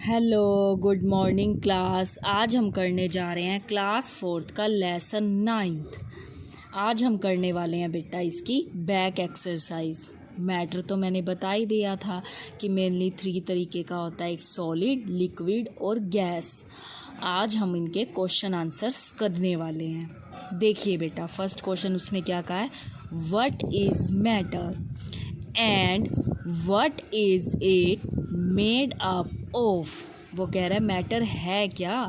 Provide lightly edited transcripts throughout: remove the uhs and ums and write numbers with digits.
Hello, good morning class. आज हम करने जा रहे हैं क्लास 4th का लेसन 9th। आज हम करने वाले हैं बेटा इसकी बैक एक्सरसाइज। मैटर तो मैंने बता ही दिया था कि मेनली 3 तरीके का होता है, एक सॉलिड, लिक्विड और गैस। आज हम इनके क्वेश्चन आंसर्स करने वाले हैं। देखिए बेटा, फर्स्ट क्वेश्चन उसने क्या कहा है, what is matter and what is it made up of. वो कह रहा है मैटर है क्या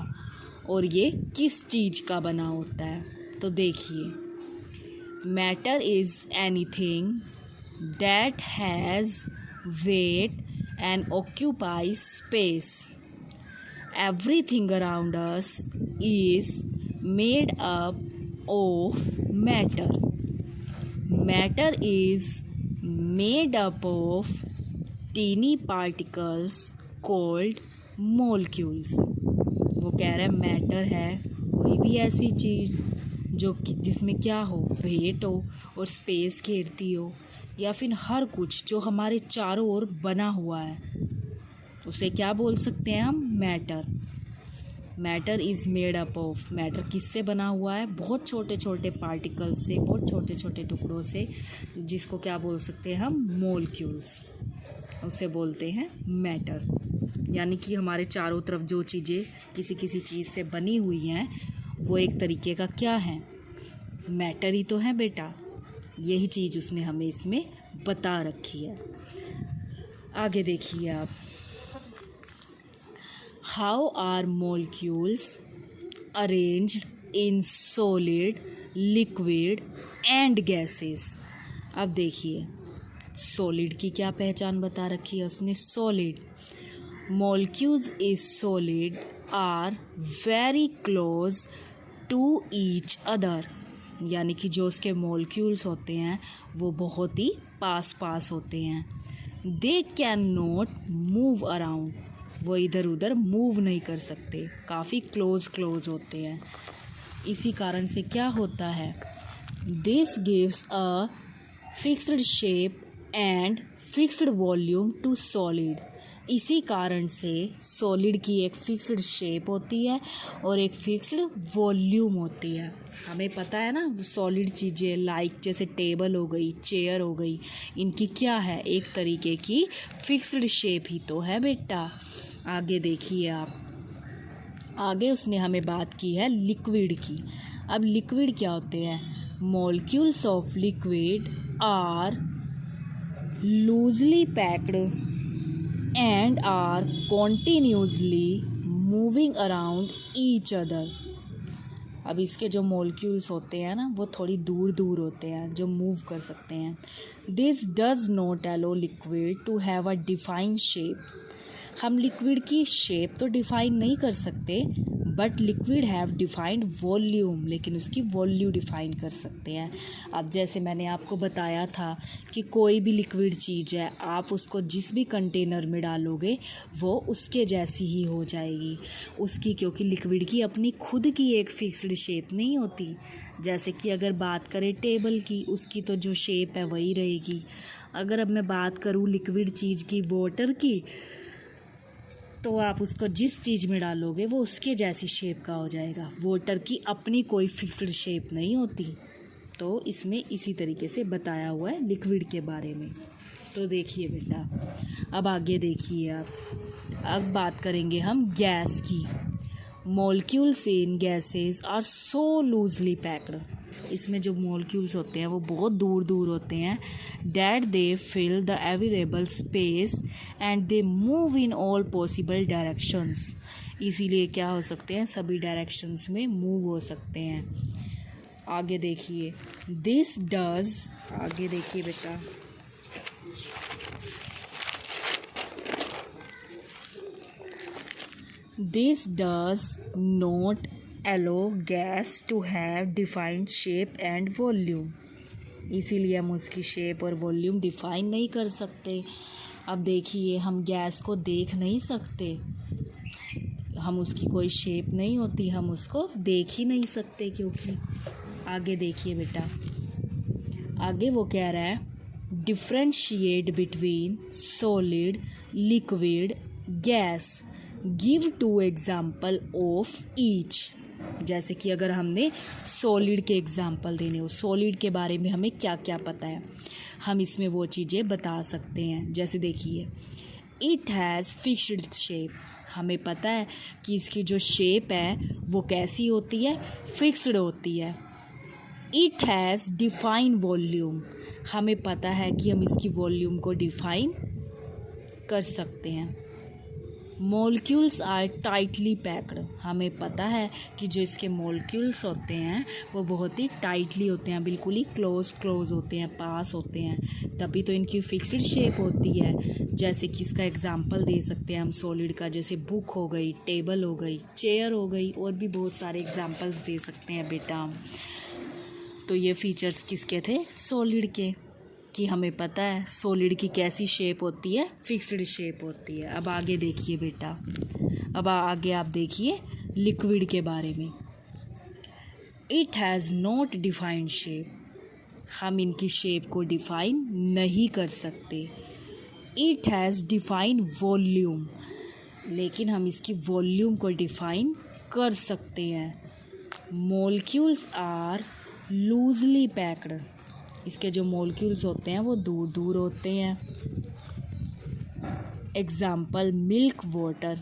और ये किस चीज़ का बना होता है। तो देखिए, matter is anything that has wait and occupies space. Everything around us is made up of matter. Matter is made up of teeny particles called molecules. वो कह रहा है मैटर है कोई भी ऐसी चीज़ जो जिसमें क्या हो, वेट हो और स्पेस घेरती हो, या फिर हर कुछ जो हमारे चारों ओर बना हुआ है, उसे क्या बोल सकते हैं हम, matter. Matter is made up of. Matter किससे बना हुआ है, बहुत छोटे छोटे पार्टिकल से, बहुत छोटे छोटे टुकड़ों से, जिसको क्या बोल सकते हैं हम, मोलक्यूल्स। उसे बोलते हैं मैटर। यानी कि हमारे चारों तरफ जो चीज़ें किसी किसी चीज़ से बनी हुई हैं वो एक तरीके का क्या है, मैटर ही तो है बेटा। यही चीज़ उसने हमें इसमें बता रखी है। आगे देखिए आप, How are molecules arranged in solid, liquid and gases? अब देखिए, सॉलिड की क्या पहचान बता रखी है उसने, solid molecules is solid are very close to each other। यानी कि जो उसके मोलक्यूल्स होते हैं वो बहुत ही पास पास होते हैं। They cannot move around। वो इधर उधर मूव नहीं कर सकते, काफ़ी क्लोज होते हैं। इसी कारण से क्या होता है, this gives a fixed shape and fixed volume to solid. इसी कारण से सॉलिड की एक फिक्स्ड शेप होती है और एक फिक्स्ड वॉल्यूम होती है। हमें पता है ना, सॉलिड चीज़ें लाइक जैसे टेबल हो गई, चेयर हो गई, इनकी क्या है, एक तरीके की फिक्स्ड शेप ही तो है बेटा। आगे देखिए आप, आगे उसने हमें बात की है लिक्विड की। अब लिक्विड क्या होते हैं, molecules of liquid are loosely packed and are continuously moving around each other. अब इसके जो मॉलिक्यूल्स होते हैं ना वो थोड़ी दूर दूर होते हैं, जो मूव कर सकते हैं। This does not allow liquid to have a defined shape. हम लिक्विड की शेप तो डिफ़ाइन नहीं कर सकते, but liquid have defined volume, लेकिन उसकी वॉल्यूम डिफ़ाइन कर सकते हैं। अब जैसे मैंने आपको बताया था कि कोई भी लिक्विड चीज़ है, आप उसको जिस भी कंटेनर में डालोगे वो उसके जैसी ही हो जाएगी उसकी, क्योंकि लिक्विड की अपनी खुद की एक फिक्स्ड शेप नहीं होती। जैसे कि अगर बात करें टेबल की, उसकी तो जो शेप है वही रहेगी। अगर अब मैं बात करूँ लिक्विड चीज़ की, वाटर की, तो आप उसको जिस चीज़ में डालोगे वो उसके जैसी शेप का हो जाएगा। वाटर की अपनी कोई फिक्स्ड शेप नहीं होती। तो इसमें इसी तरीके से बताया हुआ है लिक्विड के बारे में। तो देखिए बेटा, अब आगे देखिए आप, अब बात करेंगे हम गैस की। Molecules in gases are so loosely packed. इसमें जो मॉलिक्यूल्स होते हैं वो बहुत दूर दूर होते हैं। That they fill the available space and they move in all possible directions. इसीलिए क्या हो सकते हैं, सभी डायरेक्शंस में मूव हो सकते हैं। आगे देखिए, दिस डज, आगे देखिए बेटा, this does not allow gas to have defined shape and volume। इसीलिए हम उसकी शेप और वॉल्यूम डिफ़ाइन नहीं कर सकते। अब देखिए, हम गैस को देख नहीं सकते, हम उसकी कोई शेप नहीं होती, हम उसको देख ही नहीं सकते क्योंकि। आगे देखिए बेटा, आगे वो कह रहा है differentiate between solid, liquid, gas. Give 2 example of each. जैसे कि अगर हमने सॉलिड के एग्जाम्पल देने हो, सॉलिड के बारे में हमें क्या क्या पता है, हम इसमें वो चीज़ें बता सकते हैं। जैसे देखिए, इट हैज़ फिक्स्ड शेप, हमें पता है कि इसकी जो शेप है वो कैसी होती है, फिक्स्ड होती है। इट हैज़ डिफाइन वॉल्यूम, हमें पता है कि हम इसकी वॉल्यूम को डिफाइन कर सकते हैं। मॉलिक्यूल्स आर टाइटली पैक्ड, हमें पता है कि जो इसके मॉलिक्यूल्स होते हैं वो बहुत ही टाइटली होते हैं, बिल्कुल ही क्लोज होते हैं, पास होते हैं, तभी तो इनकी फिक्स्ड शेप होती है। जैसे कि इसका एग्जांपल दे सकते हैं हम सॉलिड का, जैसे बुक हो गई, टेबल हो गई, चेयर हो गई, और भी बहुत सारे एग्जांपल्स दे सकते हैं बेटा हम। तो ये फीचर्स किसके थे, सॉलिड के, कि हमें पता है सॉलिड की कैसी शेप होती है, फिक्स्ड शेप होती है। अब आगे देखिए बेटा, अब आगे आप देखिए लिक्विड के बारे में। It has not defined shape, हम इनकी शेप को डिफाइन नहीं कर सकते। इट हैज़ डिफाइंड वॉल्यूम, लेकिन हम इसकी वॉल्यूम को डिफाइन कर सकते हैं। मॉलिक्यूल्स आर लूजली पैक्ड, इसके जो मॉलिक्यूल्स होते हैं वो दूर दूर होते हैं। एग्जाम्पल मिल्क, वाटर,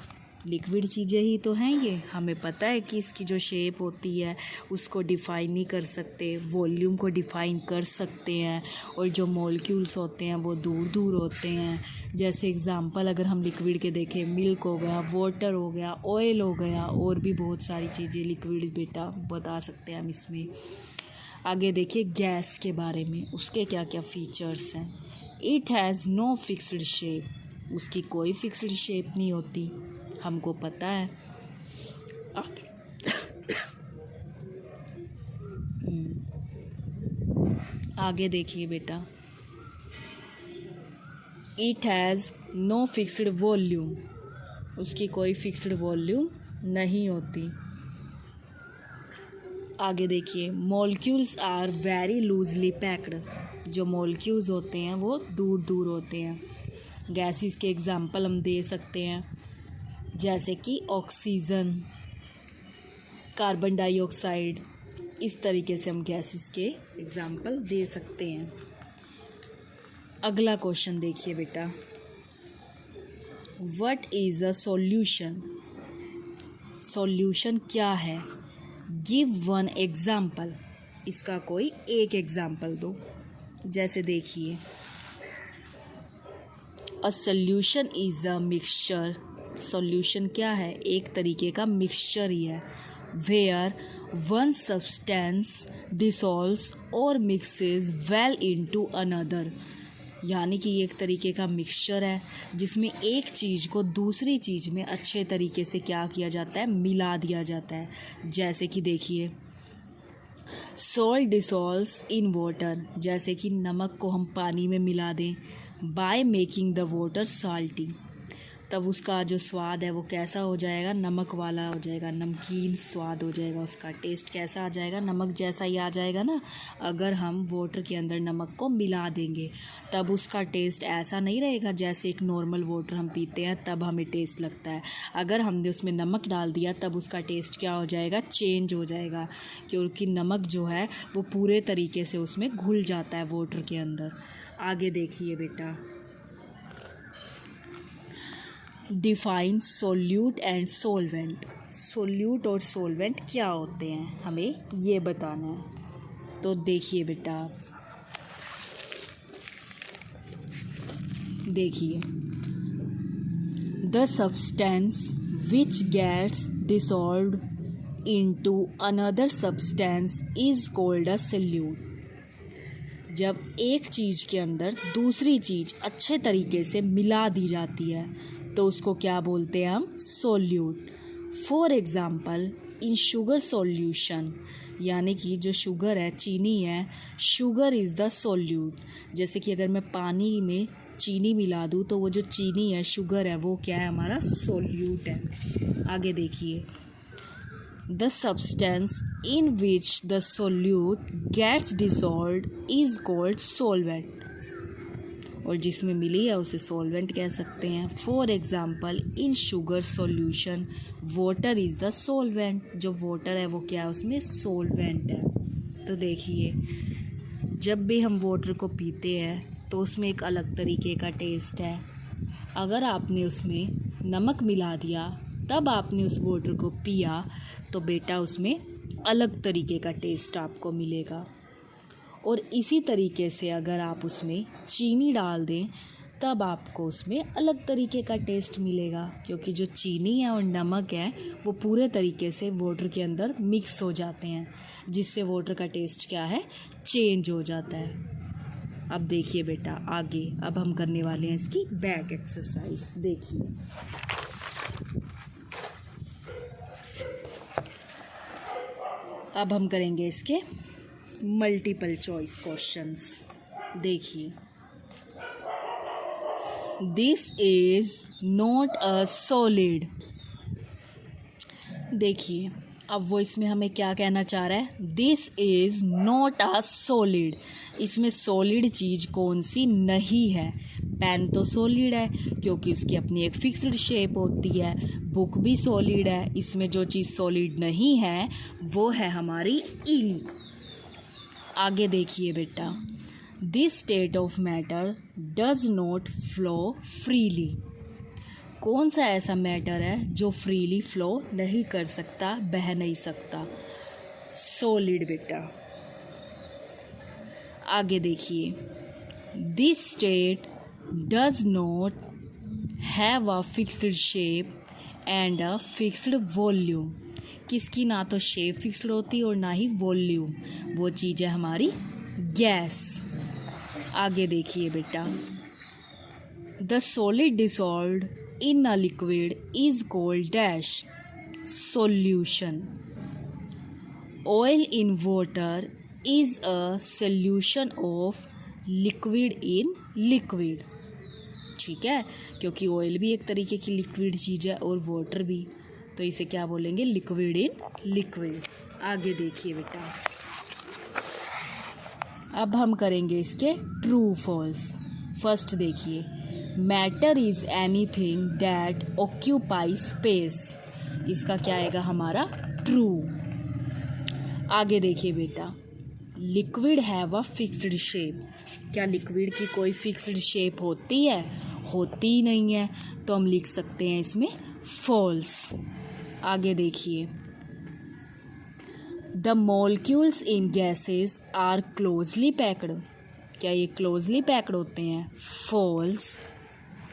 लिक्विड चीज़ें ही तो हैं ये, हमें पता है कि इसकी जो शेप होती है उसको डिफ़ाइन नहीं कर सकते, वॉल्यूम को डिफ़ाइन कर सकते हैं, और जो मॉलिक्यूल्स होते हैं वो दूर दूर होते हैं। जैसे एग्जाम्पल अगर हम लिक्विड के देखें, मिल्क हो गया, वाटर हो गया, ऑयल हो गया, और भी बहुत सारी चीज़ें लिक्विड बेटा बता सकते हैं हम इसमें। आगे देखिए गैस के बारे में, उसके क्या क्या फीचर्स हैं। It has no fixed shape, उसकी कोई फिक्स्ड शेप नहीं होती, हमको पता है। आगे देखिए बेटा, it has no fixed volume, उसकी कोई फिक्स्ड वॉल्यूम नहीं होती। आगे देखिए, molecules are very loosely packed, जो मॉलिक्यूल्स होते हैं वो दूर दूर होते हैं। गैसेस के एग्जांपल हम दे सकते हैं, जैसे कि ऑक्सीजन, कार्बन डाइऑक्साइड, इस तरीके से हम गैसेस के एग्जांपल दे सकते हैं। अगला क्वेश्चन देखिए बेटा, what is a solution, solution क्या है। गिव 1 एग्जाम्पल, इसका कोई एक एग्जाम्पल दो। जैसे देखिए, a solution is a mixture, solution क्या है, एक तरीके का मिक्सचर ही है। वेयर 1 सब्सटेंस डिसॉल्व्स और मिक्सेस वेल इनटू अनदर, यानी कि एक तरीके का मिक्सचर है जिसमें एक चीज़ को दूसरी चीज़ में अच्छे तरीके से क्या किया जाता है, मिला दिया जाता है। जैसे कि देखिए, सॉल्ट डिसॉल्व्स इन वाटर, जैसे कि नमक को हम पानी में मिला दें, by making the water salty, तब उसका जो स्वाद है वो कैसा हो जाएगा, नमक वाला हो जाएगा, नमकीन स्वाद हो जाएगा, उसका टेस्ट कैसा आ जाएगा, नमक जैसा ही आ जाएगा ना। अगर हम वाटर के अंदर नमक को मिला देंगे तब उसका टेस्ट ऐसा नहीं रहेगा जैसे एक नॉर्मल वाटर हम पीते हैं तब हमें टेस्ट लगता है। अगर हमने उसमें नमक डाल दिया तब उसका टेस्ट क्या हो जाएगा, चेंज हो जाएगा, क्योंकि नमक जो है वो पूरे तरीके से उसमें घुल जाता है वाटर के अंदर। आगे देखिए बेटा, define solute and solvent, solute और सोलवेंट क्या होते हैं हमें ये बताना है। तो देखिए बेटा, देखिए, the substance which gets dissolved into another substance is called a solute, जब एक चीज़ के अंदर दूसरी चीज़ अच्छे तरीके से मिला दी जाती है तो उसको क्या बोलते हैं हम, solute. For example, in sugar solution, यानी कि जो शुगर है, चीनी है, शुगर इज़ द सोल्यूट। जैसे कि अगर मैं पानी में चीनी मिला दूँ तो वो जो चीनी है, शुगर है, वो क्या है, हमारा सोल्यूट है। आगे देखिए, the substance in which the solute gets dissolved is called solvent, और जिसमें मिली है उसे सॉल्वेंट कह सकते हैं। For example in sugar solution water is the solvent. जो वाटर है वो क्या है, उसमें सॉल्वेंट है। तो देखिए जब भी हम वाटर को पीते हैं तो उसमें एक अलग तरीके का टेस्ट है। अगर आपने उसमें नमक मिला दिया तब आपने उस वाटर को पिया तो बेटा उसमें अलग तरीके का टेस्ट आपको मिलेगा। और इसी तरीके से अगर आप उसमें चीनी डाल दें तब आपको उसमें अलग तरीके का टेस्ट मिलेगा, क्योंकि जो चीनी है और नमक है वो पूरे तरीके से वाटर के अंदर मिक्स हो जाते हैं, जिससे वाटर का टेस्ट क्या है, चेंज हो जाता है। अब देखिए बेटा आगे, अब हम करने वाले हैं इसकी बैक एक्सरसाइज। देखिए अब हम करेंगे इसके मल्टीपल चॉइस क्वेश्चंस। देखिए this is not a solid. देखिए अब वो इसमें हमें क्या कहना चाह रहा है, this is not a solid. इसमें सॉलिड चीज़ कौन सी नहीं है। पेन तो सॉलिड है क्योंकि उसकी अपनी एक फिक्स्ड शेप होती है। बुक भी सॉलिड है। इसमें जो चीज़ सॉलिड नहीं है वो है हमारी इंक। आगे देखिए बेटा, this state of matter does not flow freely. कौन सा ऐसा मैटर है जो फ्रीली फ्लो नहीं कर सकता, बह नहीं सकता, सॉलिड बेटा। आगे देखिए, this state does not have a fixed shape and a fixed volume. किसकी ना तो शेप फिक्स्ड होती और ना ही वॉल्यूम, वो चीज़ है हमारी गैस। आगे देखिए बेटा, the solid dissolved in a liquid is called dash solution. Oil in water is a solution of liquid in liquid. ठीक है, क्योंकि ऑयल भी एक तरीके की लिक्विड चीज़ है और वाटर भी, तो इसे क्या बोलेंगे, लिक्विड इन लिक्विड। आगे देखिए बेटा, अब हम करेंगे इसके ट्रू फॉल्स। फर्स्ट देखिए, matter is anything that occupy space. इसका क्या आएगा हमारा ट्रू। आगे देखिए बेटा, liquid have a fixed shape. क्या लिक्विड की कोई फिक्स्ड शेप होती है, होती ही नहीं है, तो हम लिख सकते हैं इसमें फॉल्स। आगे देखिए, the molecules in gases are closely packed. क्या ये क्लोजली पैक्ड होते हैं, फॉल्स।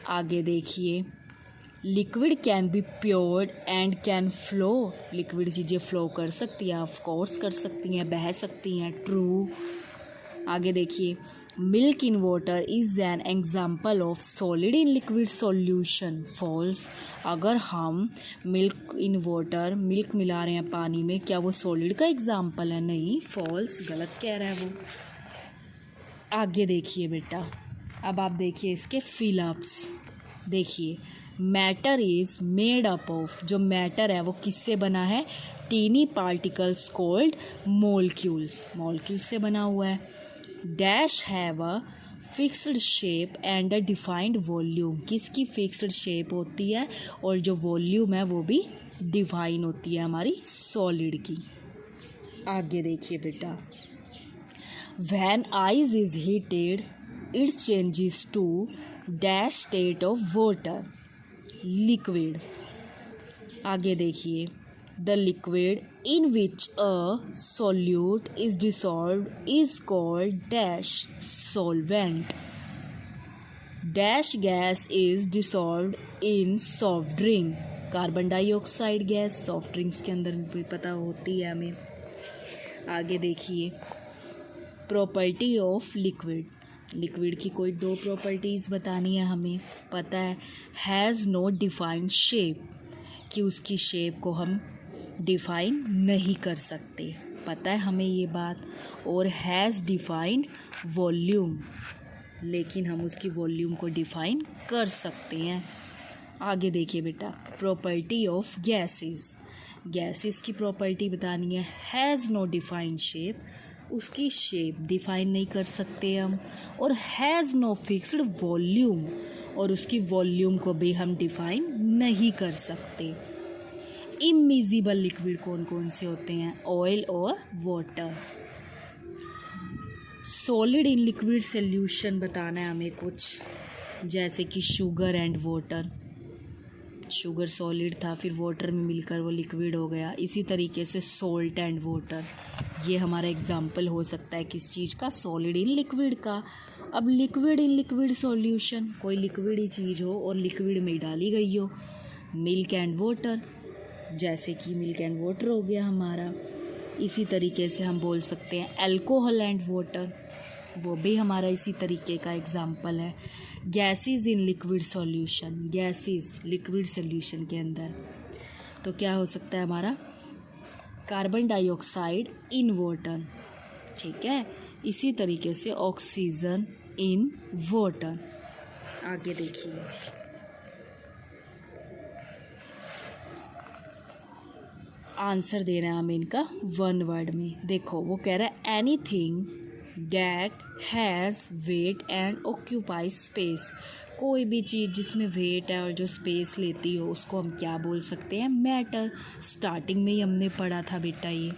आगे देखिए, liquid can be poured and can flow. Liquid चीज़ें फ्लो कर सकती हैं, ऑफ कोर्स कर सकती हैं, बह सकती हैं, ट्रू। आगे देखिए, milk in water is an example of solid in liquid solution, false. अगर हम मिल्क इन वाटर, मिल्क मिला रहे हैं पानी में, क्या वो सॉलिड का एग्जाम्पल है, नहीं, फॉल्स, गलत कह रहा है वो। आगे देखिए बेटा, अब आप देखिए इसके फिलअप्स। देखिए, matter is made up of. जो मैटर है वो किससे बना है, tiny particles called molecules. Molecule से बना हुआ है। Dash have a fixed shape and a defined volume. किसकी फिक्स्ड शेप होती है और जो वॉल्यूम है वो भी डिफाइन होती है हमारी सॉलिड की। आगे देखिए बेटा, when ice is heated it changes to dash state of water, liquid. आगे देखिए, the liquid in which a solute is dissolved is called dash solvent. Dash gas is dissolved in soft drink. Carbon dioxide gas soft drinks के अंदर भी पता होती है हमें। आगे देखिए, प्रॉपर्टी ऑफ लिक्विड। लिक्विड की कोई दो प्रॉपर्टीज़ बतानी है हमें, पता है। हैज़ नो डिफाइंड शेप, कि उसकी शेप को हम डिफाइन नहीं कर सकते, पता है हमें ये बात। और हैज़ डिफाइंड वॉल्यूम, लेकिन हम उसकी वॉल्यूम को डिफाइन कर सकते हैं। आगे देखिए बेटा, प्रॉपर्टी ऑफ गैसेस। गैसेस की प्रॉपर्टी बतानी है। हैज़ नो डिफाइंड शेप, उसकी शेप डिफाइन नहीं कर सकते हम, और हैज़ नो फिक्स्ड वॉल्यूम, और उसकी वॉल्यूम को भी हम डिफाइन नहीं कर सकते। इमिजिबल लिक्विड कौन कौन से होते हैं? ऑयल और water. Solid in liquid solution बताना है हमें कुछ, जैसे कि sugar and water. Sugar solid था, फिर वाटर में मिलकर वो लिक्विड हो गया। इसी तरीके से सॉल्ट एंड वाटर, ये हमारा एग्जाम्पल हो सकता है किस चीज़ का? सॉलिड इन लिक्विड का। अब लिक्विड इन लिक्विड सॉल्यूशन, कोई लिक्विड ही चीज़ हो और लिक्विड में डाली गई हो, मिल्क एंड वाटर, जैसे कि मिल्क एंड वाटर हो गया हमारा। इसी तरीके से हम बोल सकते हैं अल्कोहल एंड वाटर, वो भी हमारा इसी तरीके का एग्जाम्पल है। Gases in liquid solution, gases liquid solution के अंदर, तो क्या हो सकता है हमारा? कार्बन डाइऑक्साइड इन वाटर, ठीक है। इसी तरीके से ऑक्सीजन इन वाटर। आगे देखिए, आंसर देना है हमें इनका वन वर्ड में। देखो वो कह रहा है anything that has wait and occupies space. कोई भी चीज़ जिसमें वेट है और जो स्पेस लेती हो उसको हम क्या बोल सकते हैं? मैटर। स्टार्टिंग में ही हमने पढ़ा था बेटा ये।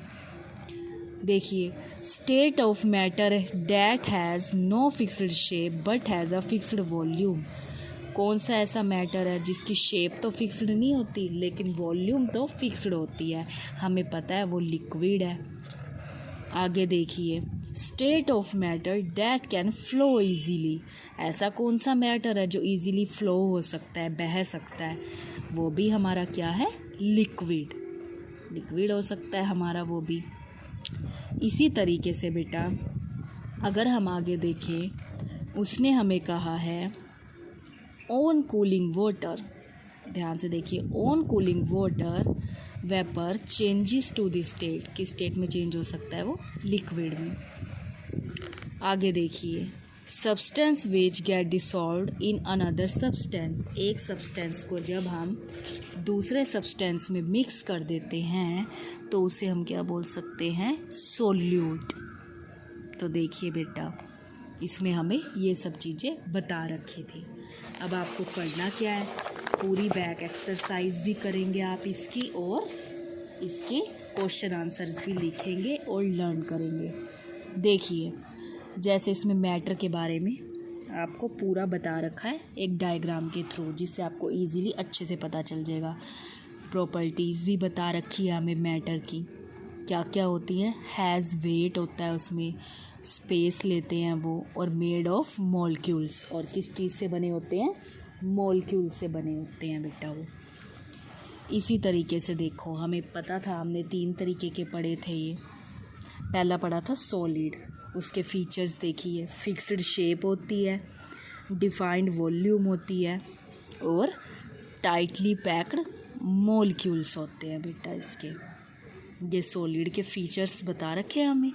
देखिए, state of matter that has no fixed shape but has a fixed volume. कौन सा ऐसा मैटर है जिसकी शेप तो फिक्स्ड नहीं होती लेकिन वॉल्यूम तो फिक्स्ड होती है? हमें पता है वो लिक्विड है। आगे देखिए, state of matter that can flow easily. ऐसा कौन सा मैटर है जो इजीली फ्लो हो सकता है, बह सकता है? वो भी हमारा क्या है? लिक्विड। लिक्विड हो सकता है हमारा वो भी। इसी तरीके से बेटा अगर हम आगे देखें, उसने हमें कहा है ऑन कूलिंग वाटर। ध्यान से देखिए, on cooling water vapour changes to the state. किस स्टेट में चेंज हो सकता है वो? लिक्विड में। आगे देखिए, substance which get dissolved in another substance. एक सब्सटेंस को जब हम दूसरे सब्सटेंस में मिक्स कर देते हैं तो उसे हम क्या बोल सकते हैं? सोल्यूट। तो देखिए बेटा, इसमें हमें ये सब चीज़ें बता रखी थी। अब आपको करना क्या है? पूरी बैक एक्सरसाइज भी करेंगे आप इसकी, और इसके क्वेश्चन आंसर भी लिखेंगे और लर्न करेंगे। देखिए, जैसे इसमें मैटर के बारे में आपको पूरा बता रखा है एक डायग्राम के थ्रू, जिससे आपको इजीली अच्छे से पता चल जाएगा। प्रॉपर्टीज़ भी बता रखी है हमें मैटर की, क्या क्या होती हैं। हैज़ वेट होता है उसमें, स्पेस लेते हैं वो, और मेड ऑफ मॉलिक्यूल्स। और किस चीज़ से बने होते हैं? मॉलिक्यूल से बने होते हैं बेटा वो। इसी तरीके से देखो, हमें पता था, हमने 3 तरीके के पढ़े थे ये। पहला पढ़ा था सॉलिड, उसके फीचर्स देखिए, फिक्स्ड शेप होती है, डिफाइंड वॉल्यूम होती है, और टाइटली पैक्ड मॉलिक्यूल्स होते हैं बेटा इसके। ये सॉलिड के फीचर्स बता रखे हैं हमें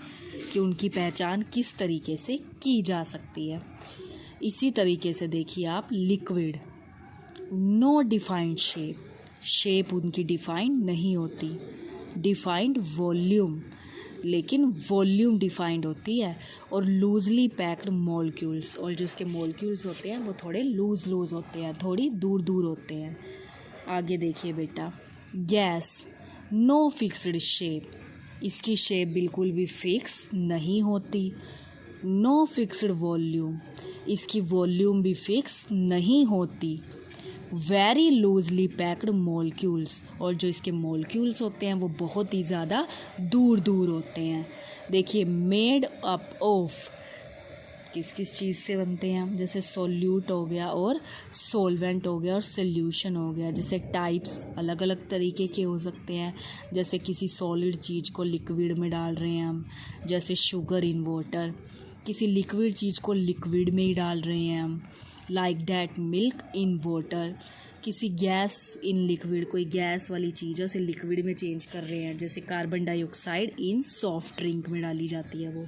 कि उनकी पहचान किस तरीके से की जा सकती है। इसी तरीके से देखिए आप liquid, no defined shape, shape उनकी डिफाइंड नहीं होती। डिफाइंड वॉल्यूम, लेकिन वॉल्यूम डिफाइंड होती है। और लूजली पैक्ड मॉलिक्यूल्स, और जो उसके मॉलिक्यूल्स होते हैं वो थोड़े लूज होते हैं, थोड़ी दूर दूर होते हैं। आगे देखिए बेटा, गैस, नो फिक्स्ड शेप, इसकी शेप बिल्कुल भी फिक्स नहीं होती। नो फिक्स्ड वॉल्यूम, इसकी वॉल्यूम भी फिक्स नहीं होती। वेरी लूजली पैक्ड मॉलिक्यूल्स, और जो इसके मॉलिक्यूल्स होते हैं वो बहुत ही ज़्यादा दूर दूर होते हैं। देखिए, मेड अप ऑफ, किस किस चीज़ से बनते हैं? जैसे सोल्यूट हो गया, और सोलवेंट हो गया, और सोल्यूशन हो गया। जैसे टाइप्स अलग अलग तरीके के हो सकते हैं, जैसे किसी सॉलिड चीज़ को लिक्विड में डाल रहे हैं हम, जैसे शुगर इन वाटर। किसी लिक्विड चीज़ को लिक्विड में ही डाल रहे हैं हम, like that milk in water. किसी गैस इन लिक्विड, कोई गैस वाली चीज़ है उसे लिक्विड में चेंज कर रहे हैं, जैसे carbon dioxide in soft drink में डाली जाती है वो।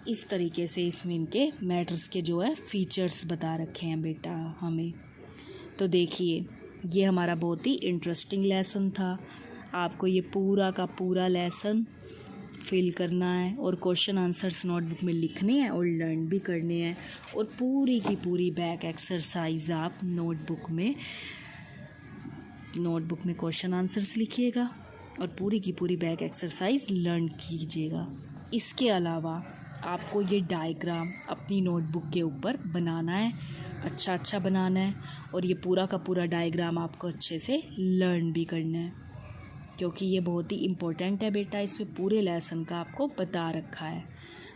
इस तरीके से इसमें इनके मैटर्स के जो है फीचर्स बता रखे हैं बेटा हमें। तो देखिए, ये हमारा बहुत ही इंटरेस्टिंग लेसन था। आपको ये पूरा का पूरा लेसन फिल करना है और क्वेश्चन आंसर्स नोटबुक में लिखने हैं और लर्न भी करने हैं। और पूरी की पूरी बैक एक्सरसाइज आप नोटबुक में क्वेश्चन आंसर्स लिखिएगा और पूरी की पूरी बैक एक्सरसाइज लर्न कीजिएगा। इसके अलावा आपको ये डायग्राम अपनी नोटबुक के ऊपर बनाना है, अच्छा बनाना है और ये पूरा का पूरा डायग्राम आपको अच्छे से लर्न भी करना है, क्योंकि ये बहुत ही इम्पोर्टेंट है बेटा। इसमें पूरे लेसन का आपको बता रखा है।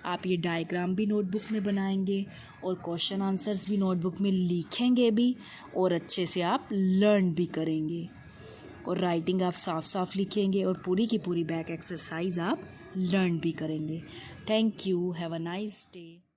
आप ये डायग्राम भी नोटबुक में बनाएंगे और क्वेश्चन आंसर्स भी नोटबुक में लिखेंगे भी और अच्छे से आप लर्न भी करेंगे और राइटिंग आप साफ लिखेंगे और पूरी की पूरी बैक एक्सरसाइज आप लर्न भी करेंगे। Thank you. Have a nice day.